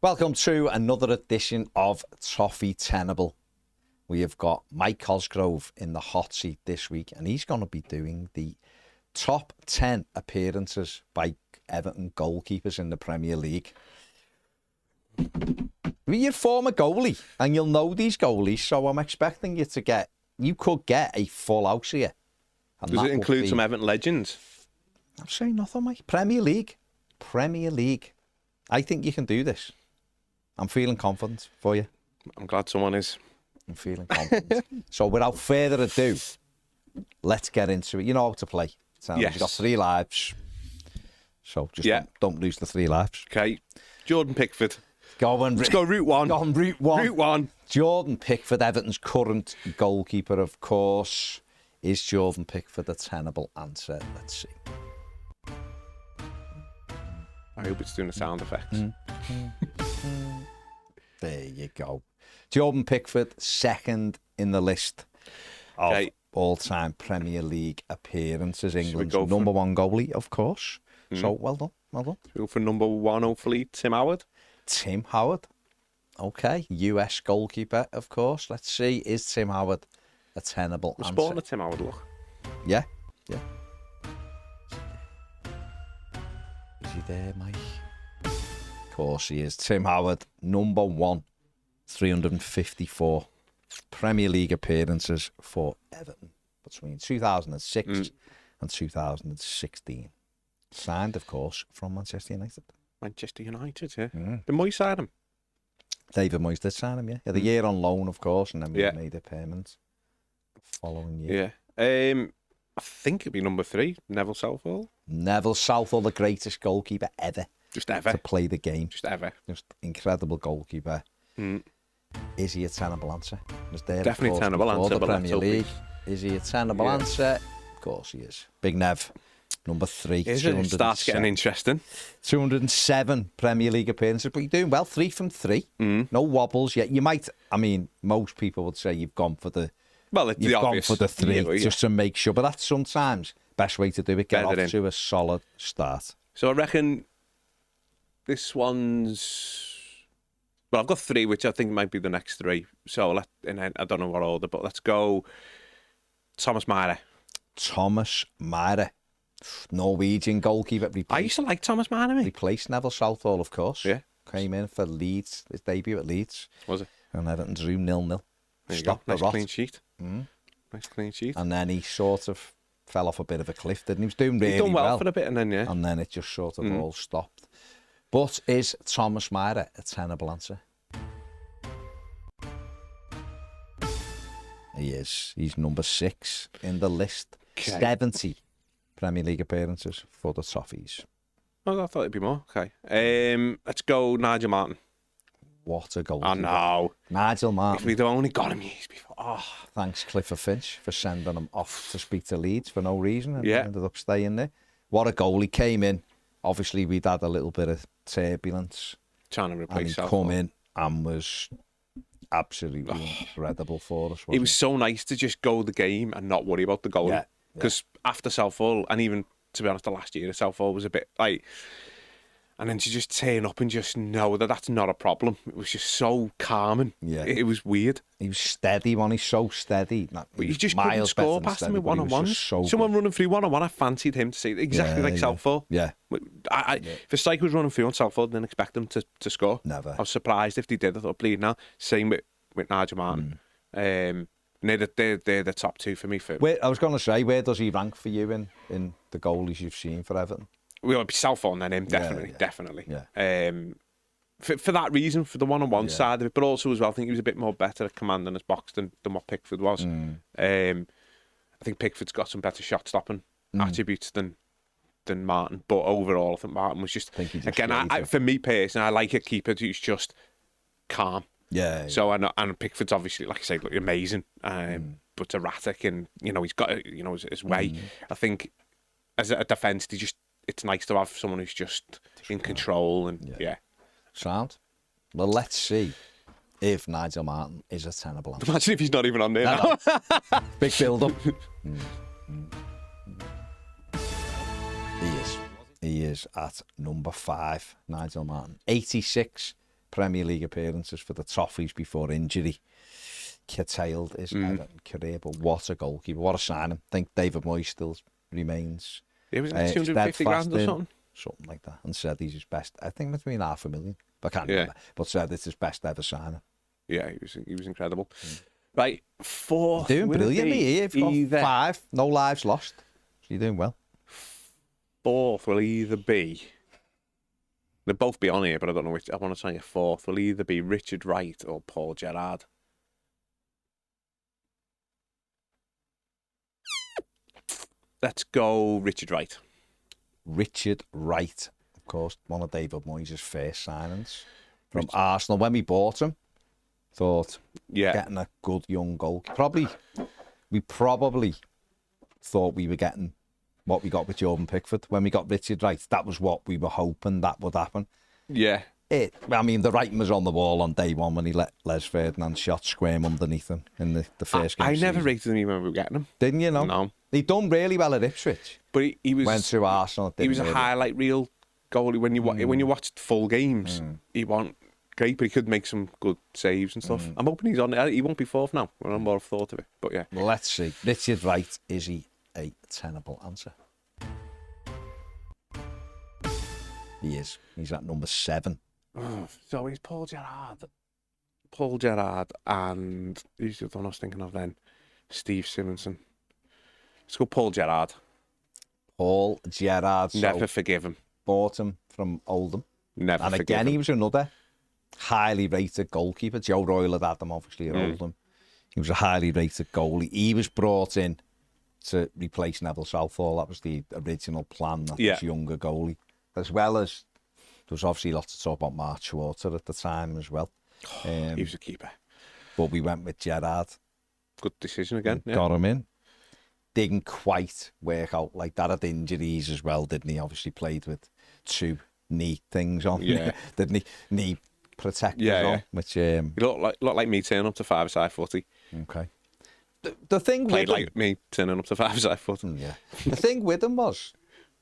Welcome to another edition of Toffee Tenable. We have got Mike Cosgrove in the hot seat this week, and he's going to be doing the top 10 appearances by Everton goalkeepers in the Premier League. You're a former goalie, and you'll know these goalies, so I'm expecting you could get a full house here. Does it include some Everton legends? I'm saying nothing, mate. Premier League. I think you can do this. I'm feeling confident for you. I'm glad someone is. I'm feeling confident. So without further ado, let's get into it. You know how to play. So yes. You've got 3 lives. So just don't lose the 3 lives. Okay. Jordan Pickford. Let's go route 1. Go on, route 1. Route 1. Jordan Pickford, Everton's current goalkeeper, of course. Is Jordan Pickford a tenable answer? Let's see. I hope it's doing the sound effects. There you go. Jordan Pickford, second in the list of all-time Premier League appearances. England's number 1 goalie, of course. So, well done. We'll go for number 1, hopefully, Tim Howard. Tim Howard. Okay. US goalkeeper, of course. Let's see. Is Tim Howard a tenable answer? Sporting a Tim Howard look. Yeah. Is he there, Mike? Of course he is. Tim Howard, number 1, 354 Premier League appearances for Everton between 2006 and 2016. Signed, of course, from Manchester United. Manchester United, yeah. Did Moyes sign him? David Moyes did sign him, yeah. The year on loan, of course, and then we made a payment the following year. Yeah. I think it'd be number 3, Neville Southall. Neville Southall, the greatest goalkeeper ever. Just ever. To play the game. Just ever. Just incredible goalkeeper. Is he a tenable answer? Definitely tenable answer, but Premier League. Is he a tenable answer? Of course he is. Big Nev, number 3. It starts getting interesting. 207 Premier League appearances, but you're doing well. 3 from 3. No wobbles yet. You might, most people would say you've gone for the... Well, it's you've gone for the 3 just to make sure, but that's sometimes best way to do it. Get off to a solid start. So I reckon this one's... Well, I've got 3, which I think might be the next 3. So and then, I don't know what order, but let's go Thomas Myhre. Thomas Myhre, Norwegian goalkeeper. I used to like Thomas Myhre. Replaced Neville Southall, of course. Yeah. Came in for Leeds, his debut at Leeds. Was it? And Everton drew 0-0. There you go. Nice clean sheet. Nice clean sheet. And then he sort of fell off a bit of a cliff, didn't he? He was doing really well. He done well for a bit, and then and then it just sort of all stopped. But is Thomas Myhre a tenable answer? He is. He's number 6 in the list. 70 Premier League appearances for the Toffees. Oh, I thought it'd be more. Okay. Let's go Nigel Martyn. What a goal. Oh, no. Nigel Martyn. If we'd only got him years before. Oh. Thanks, Clifford Finch, for sending him off to speak to Leeds for no reason. And ended up staying there. What a goal. He came in. Obviously, we'd had a little bit of turbulence. Trying to replace Southall. And he'd come in and was absolutely incredible for us. It was so nice to just go the game and not worry about the goal. Because after Southall, and even, to be honest, the last year of Southall was a bit like... And then to just turn up and just know that that's not a problem. It was just so calming. Yeah. It was weird. He was steady, wasn't he? So steady. But you just couldn't score past him in one-on-ones. Someone running through one-on-one, I fancied him to see exactly like Southall. Yeah. If a striker was running through on Southall, I didn't expect them to score. Never. I was surprised if they did. I thought, bleed now. Same with Nigel Martyn. They're the top 2 for me. I was going to say, where does he rank for you in the goalies you've seen for Everton? Well, it'd be Southall and then him, definitely. Yeah. For that reason, for the one-on-one side of it, but also as well, I think he was a bit more better at commanding his box than what Pickford was. I think Pickford's got some better shot-stopping attributes than Martyn, but overall, I think Martyn was just again, for me personally, I like a keeper who's just calm. Yeah. So and Pickford's obviously, like I say, amazing, but erratic, and he's got his way. I think as a defence, it's nice to have someone who's just in control and Sound. Well, let's see if Nigel Martyn is a tenable answer. Imagine if he's not even on there now. Big build-up. He is at number 5, Nigel Martyn. 86 Premier League appearances for the Toffees before injury curtailed his Everton career. But what a goalkeeper, what a signing. I think David Moyes still remains. It was like 250 grand or something. Something like that. And said he's his best, I think between $500,000. I can't remember. But said it's his best ever signing. Yeah, he was incredible. Right, 4th. You're doing brilliantly here. You've got 5, no lives lost. So you're doing well. 4th will either be... They'll both be on here, but I don't know which. I want to try a 4th. Will either be Richard Wright or Paul Gerrard. Let's go Richard Wright. Richard Wright, of course, one of David Moyes' first signings from Arsenal. When we bought him, thought getting a good young goal. We probably thought we were getting what we got with Jordan Pickford. When we got Richard Wright, that was what we were hoping that would happen. Yeah. The writing was on the wall on day one when he let Les Ferdinand's shot squirm underneath him in the first game. I never rated him even when we were getting him. Didn't you know? No. He'd done really well at Ipswich. But he was... Went to Arsenal. He was a highlight reel goalie. When you watched full games, he wasn't great, but he could make some good saves and stuff. I'm hoping he's on it. He won't be 4th now. I'm more thought of it. But yeah. Well, let's see. Richard Wright, is he a tenable answer? He is. He's at number 7. Oh, so he's Paul Gerrard. Paul Gerrard and who's the one I was thinking of then? Steve Simonsen. Let's go Paul Gerrard. Paul Gerrard. Never forgive him. Bought him from Oldham. Never and forgive again, him. he was another highly rated goalkeeper. Joe Royle had him, obviously, at Oldham. He was a highly rated goalie. He was brought in to replace Neville Southall. That was the original plan, that this younger goalie. As well as, there was obviously lots to talk about Mark Schwarzer at the time as well. He was a keeper. But we went with Gerrard. Good decision again. Got him in. Didn't quite work out like that. Had injuries as well, didn't he? Obviously played with 2 knee things on. Yeah. Didn't he? Knee protectors on. Which, he looked like me turning up to 5-a-side footy. Okay. The thing Played with like him, me turning up to 5-a-side footy. Yeah. The thing with him was,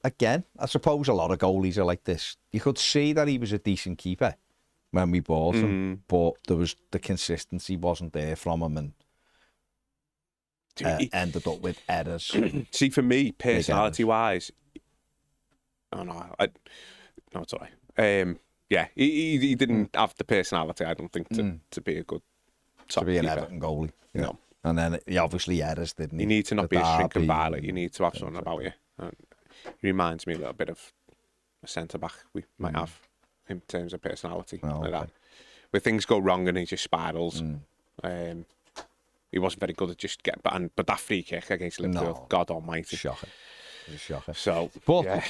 again, I suppose a lot of goalies are like this. You could see that he was a decent keeper when we bought him, but the consistency wasn't there from him, and ended up with errors. See, for me, personality-wise, no, it's all right. He didn't have the personality, I don't think, to be a good top to be an keeper. Everton goalie. Yeah. No. And then he obviously errors, didn't he? You need to not The be a shrinking Derby, violet. You need to have something about you. And he reminds me a little bit of a centre-back we might have in terms of personality. Like that. Where things go wrong and he just spirals. He wasn't very good at just getting... But that free kick against Liverpool, God almighty. Shocking. It was shocking. So, but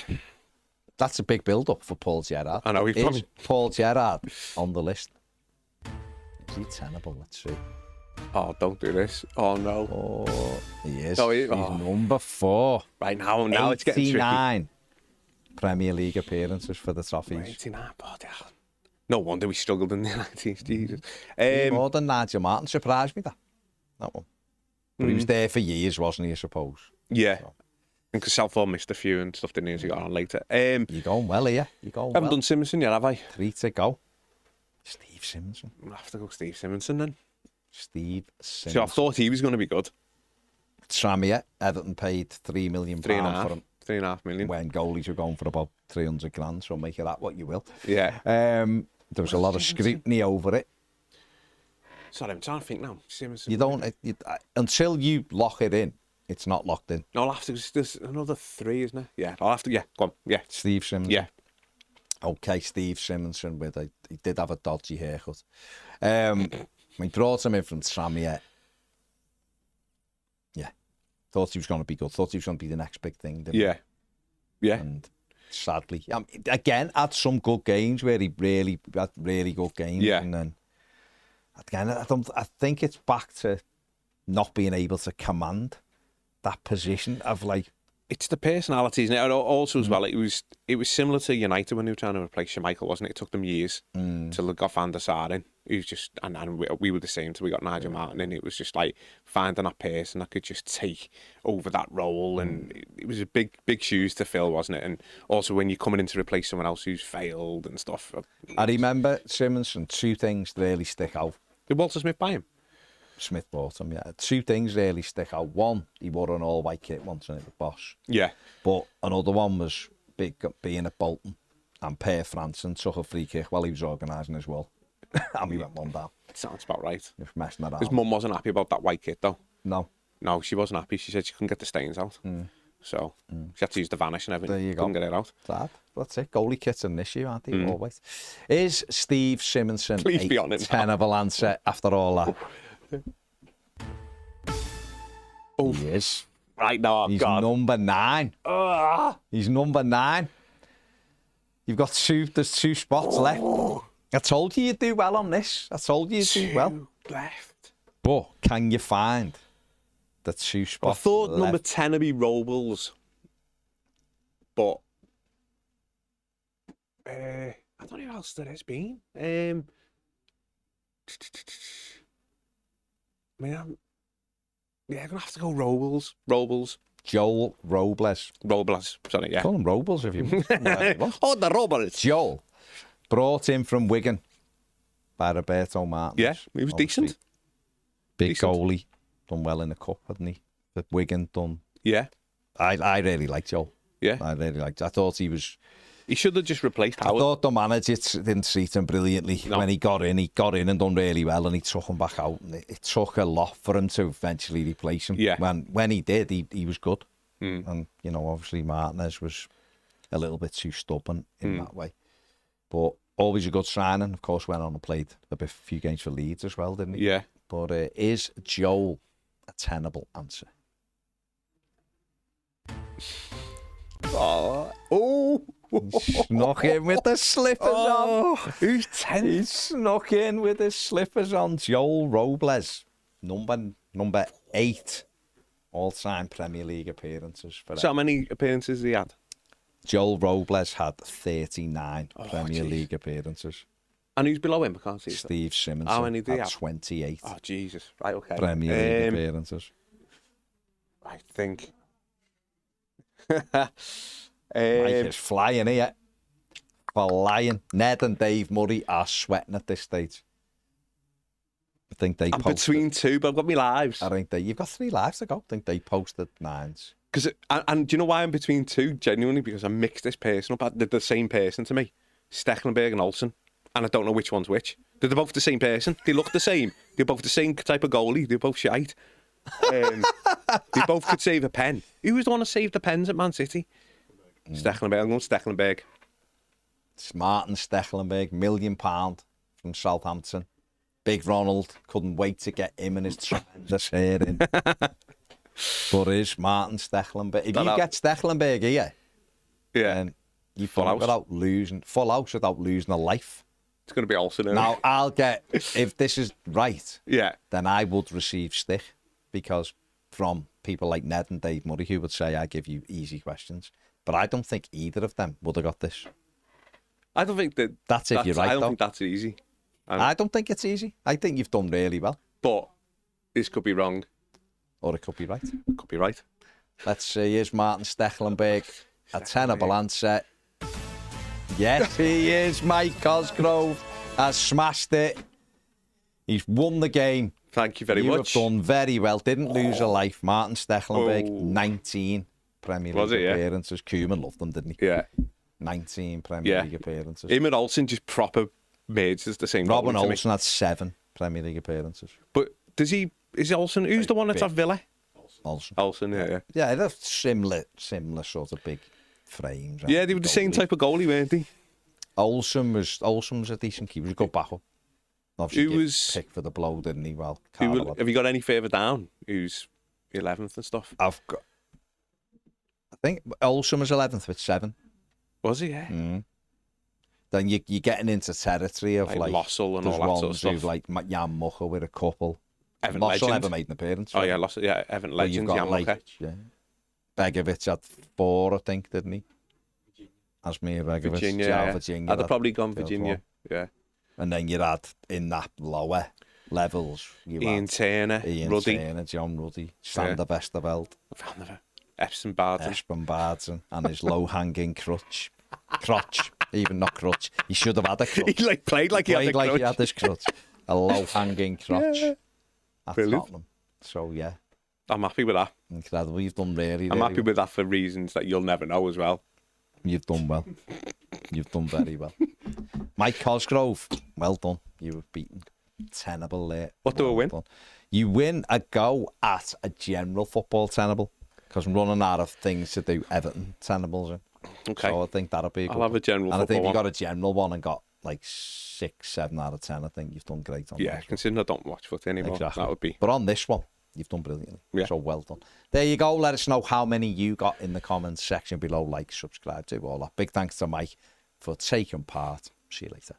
that's a big build-up for Paul Gerrard. I know. Is Paul Gerrard on the list? Is he tenable? Let's see. Oh, don't do this. Oh, no. Oh, he is. Oh, he's number 4. Right now it's getting tricky. 89 Premier League appearances for the Toffees. 89, bloody hell. No wonder we struggled in the 90s, Jesus. More than Nigel Martyn. Surprised me, that one. But he was there for years, wasn't he, I suppose? Yeah. So. Because Southall missed a few and stuff, didn't he, as he got on later. You're going well here. You're going haven't done Simonsen yet, have I? 3 to go. Steve Simonsen. I'll have to go Steve Simonsen then. Steve Simonsen. So I thought he was going to be good. Tramier, Everton paid £3 million for him. 3.5 million. When goalies were going for about 300 grand, so make of that what you will. Yeah. There was a lot of scrutiny over it. Sorry, I'm trying to think now. Simonsen. You don't... until you lock it in, it's not locked in. No, I'll have to... There's another 3, isn't there? Yeah, I'll have to... Yeah, go on. Yeah. Steve Simonsen. Yeah. Okay, Steve Simonsen, he did have a dodgy haircut. We brought him in from Tramier. Yeah. Thought he was going to be good. Thought he was going to be the next big thing. Yeah. Yeah. And sadly, again, had some good games where he had really good games. Yeah. And then, again, I think it's back to not being able to command that position of like... It's the personalities, and also as well, it was similar to United when they were trying to replace Schmeichel, wasn't it? It took them years till they got Van der Sar in, He was just, and we were the same till we got Nigel Martyn, and it was just like finding that person that could just take over that role, and it was a big shoes to fill, wasn't it? And also when you're coming in to replace someone else who's failed and stuff. I remember Simonsen, 2 things really stick out. Did Walter Smith buy him? Smith bought him, yeah. 2 things really stick out. One, he wore an all-white kit once and it was boss. Yeah. But another one was being at Bolton, and Per Franson took a free kick while he was organising as well. And we went 1 down. Sounds about right. Just messing around. His mum wasn't happy about that white kit, though. No, she wasn't happy. She said she couldn't get the stains out. So she had to use the vanish and everything. There you couldn't go. get it out. Sad. That's it. Goalie kits are an issue, aren't they? Always. Is Steve Simonsen Please be on it. tenable answer after all that? Oh. He is. Right now, He's God. number 9. He's number 9. You've got there's 2 spots left. I told you you'd do well on this. I told you you'd do well. Left. But can you find the 2 spots I thought left? number 10 would be Robles. But I don't know who else there has been. I'm going to have to go Robles. Joel Robles. Robles, sorry, yeah. Call him Robles if you want. Oh, the Robles. Joel. Brought in from Wigan by Roberto Martin. Yeah, he was decent. Big Decent. goalie. Done well in the cup, hadn't he? For Wigan, done. Yeah, I really liked Joel. yeah. I really liked. I thought he was. He should have just replaced I Howard. thought the manager didn't treat him brilliantly No. when he got in. He got in and done really well, and he took him back out. And it took a lot for him to eventually replace him. Yeah. When he did, he was good. And obviously Martinez was a little bit too stubborn in that way. But always a good signing. Of course, went on and played a few games for Leeds as well, didn't he? Yeah. But is Joel a tenable answer? Oh. Snuck in with the slippers on. Who's 10? He snuck in with his slippers on. Joel Robles, number 8 all-time Premier League appearances for So how many appearances has he had? Joel Robles had 39 Premier jeez. League appearances. And who's below him? I can't see. Steve Simonsen How many did he had have? 28 Oh, Jesus. Right, okay. Premier League appearances. I think. Mike is flying here. Flying. Ned and Dave Murray are sweating at this stage. I think they I'm posted. between 2, but I've got my lives. I think you've got 3 lives to go. I think they posted 9s. And do you know why I'm between 2? Genuinely, because I mixed this person up. They're the same person to me. Stecklenberg and Olsen. And I don't know which one's which. They're both the same person. They look the same. They're both the same type of goalie. They're both shite. They both could save a pen. Who was the one that saved the pens at Man City? Stecklenberg. I'm going Stecklenberg. It's Martin Stecklenberg, £1 million from Southampton. Big Ronald couldn't wait to get him and his tremendous hair in. But is Martin Stecklenberg. If you get Stecklenberg here, Yeah. then you Full house. without losing a life. It's going to be Olsen. Isn't Now it? I'll get, if this is right, Yeah. then I would receive stick, because from people like Ned and Dave Murray, who would say I give you easy questions, but I don't think either of them would have got this. I don't think that. That's if you're right, I don't though. think that's easy. I don't think it's easy. I think you've done really well, But this could be wrong. or it could be right. Could be right. Let's see, is Martin Stecklenberg a tenable answer? Yes, he is. Mike Cosgrove has smashed it. He's won the game. Thank you very You much. have done very well. Didn't lose a life. Martin Stecklenberg, Oh. 19 Premier Was League it, yeah? appearances. Koeman loved them, didn't he? Yeah. 19 Premier Yeah. League appearances. Him and Olsen just proper mates as the same. Robin goalie to me. Olsen had 7 Premier League appearances. But is Olsen? Who's the one that's at Villa? Olsen. Olsen, yeah. Yeah, they're similar sort of big frames. Yeah, they were the same type of goalie, weren't they? Olsen was a decent keeper. He was a good backup. Obviously, Who was- picked for the blow, didn't he? Well, Have you got any further down? Who's 11th and stuff? I think Olsen was 11th with 7. Was he? Yeah. Then you're getting into territory of Like Lossell and all that sort of stuff. who've like Jan Mucha with a couple. Evan Lossell Legend. never made an appearance. Oh yeah, Lossell. Yeah, Evan But you've Legend. got Jan like, Mucha. yeah. Begovic had 4, I think, didn't he? Myhre Begovic. Virginia. João Yeah. Virginia. I'd have had probably gone the odd Virginia. one. Yeah. And then you had in that lower levels, you Ian had Turner, Ian Ruddy, Turner, John Ruddy, Sander Westerveld, Epsom Barton. Espen Barton, and his low-hanging crotch, even not crutch. He should have had a crutch. He played like he had a crutch. He had this crutch, a low-hanging crotch. Yeah. At Brilliant. Tottenham. So yeah, I'm happy with that. incredible. You've done really. I'm really happy with that for reasons that you'll never know as well. You've done well. You've done very well. Mike Cosgrove, well done. You were beaten. Tenable there. What do I win? Done. You win a go at a general football Tenable because I'm running out of things to do. Everton Tenables in. Okay. So I think that'll be a good I'll have a general and I think football you got one. a general one and got like 6, 7 out of 10. I think you've done great on Yeah, that. considering I don't watch foot anymore, Exactly. that would be... But on this one, you've done brilliantly. Yeah. So well done. There you go. Let us know how many you got in the comments section below. Like, subscribe, do all that. Big thanks to Mike for taking part. See you later.